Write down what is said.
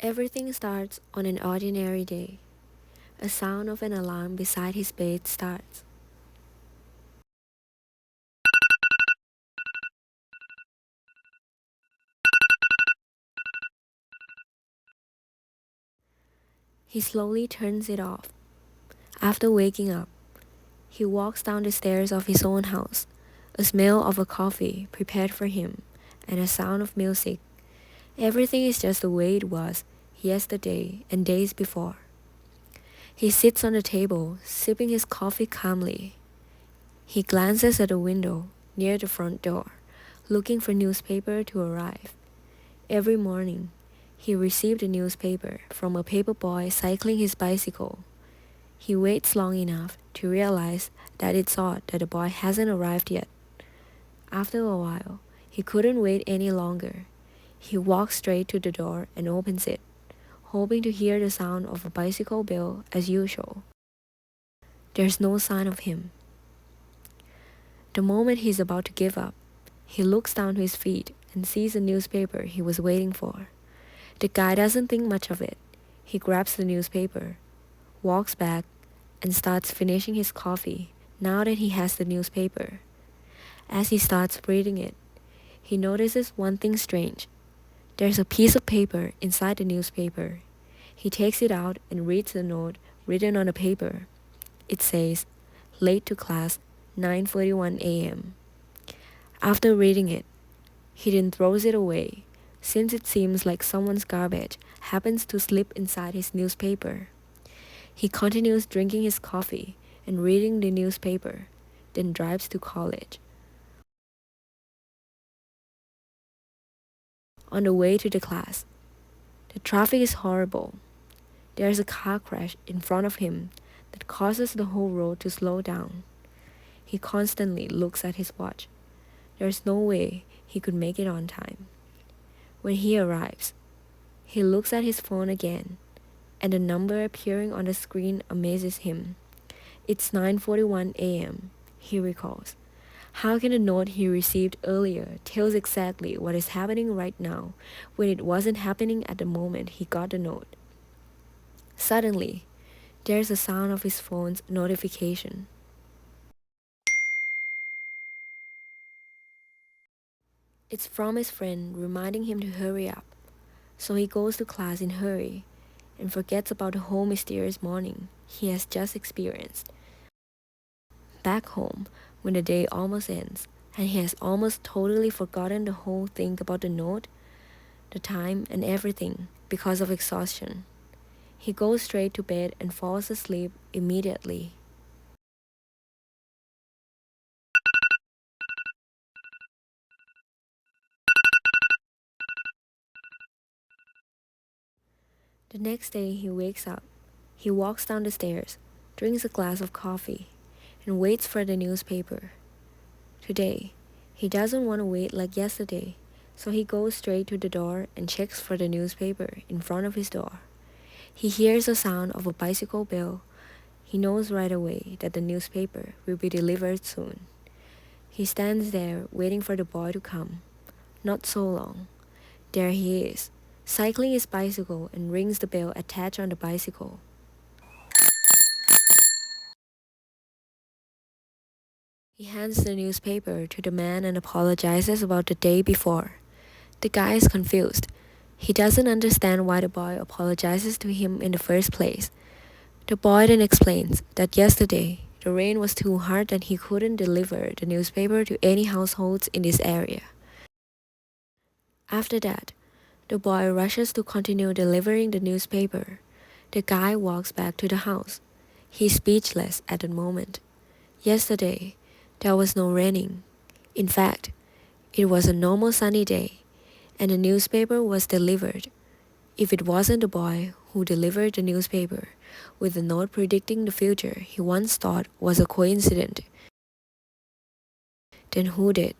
Everything starts on an ordinary day. A sound of an alarm beside his bed starts. He slowly turns it off. After waking up, he walks down the stairs of his own house. A smell of a coffee prepared for him and a sound of music. Everything is just the way it was yesterday and days before. He sits on the table, sipping his coffee calmly. He glances at the window near the front door, looking for newspaper to arrive. Every morning, he received a newspaper from a paper boy cycling his bicycle. He waits long enough to realize that it's odd that the boy hasn't arrived yet. After a while, he couldn't wait any longer. He walks straight to the door and opens it, hoping to hear the sound of a bicycle bell as usual. There's no sign of him. The moment he's about to give up, he looks down to his feet and sees the newspaper he was waiting for. The guy doesn't think much of it. He grabs the newspaper, walks back, and starts finishing his coffee now that he has the newspaper. As he starts reading it, he notices one thing strange. There's a piece of paper inside the newspaper. He takes it out and reads the note written on the paper. It says, "Late to class, 9:41 a.m." After reading it, he then throws it away, since it seems like someone's garbage happens to slip inside his newspaper. He continues drinking his coffee and reading the newspaper, then drives to college. On the way to the class, the traffic is horrible. There's a car crash in front of him that causes the whole road to slow down. He constantly looks at his watch. There's no way he could make it on time. When he arrives, he looks at his phone again, and the number appearing on the screen amazes him. It's 9:41 a.m., he recalls. How can the note he received earlier tells exactly what is happening right now when it wasn't happening at the moment he got the note? Suddenly, there's the sound of his phone's notification. It's from his friend reminding him to hurry up. So he goes to class in a hurry and forgets about the whole mysterious morning he has just experienced. Back home, when the day almost ends, and he has almost totally forgotten the whole thing about the note, the time, and everything because of exhaustion. He goes straight to bed and falls asleep immediately. The next day he wakes up. He walks down the stairs, drinks a glass of coffee, and waits for the newspaper. Today, he doesn't want to wait like yesterday, so he goes straight to the door and checks for the newspaper in front of his door. He hears the sound of a bicycle bell. He knows right away that the newspaper will be delivered soon. He stands there waiting for the boy to come. Not so long. There he is, cycling his bicycle, and rings the bell attached on the bicycle. He hands the newspaper to the man and apologizes about the day before. The guy is confused. He doesn't understand why the boy apologizes to him in the first place. The boy then explains that yesterday the rain was too hard and he couldn't deliver the newspaper to any households in this area. After that, the boy rushes to continue delivering the newspaper. The guy walks back to the house. He's speechless at the moment. Yesterday, there was no raining. In fact, it was a normal sunny day, and the newspaper was delivered. If it wasn't the boy who delivered the newspaper with a note predicting the future he once thought was a coincidence, then who did?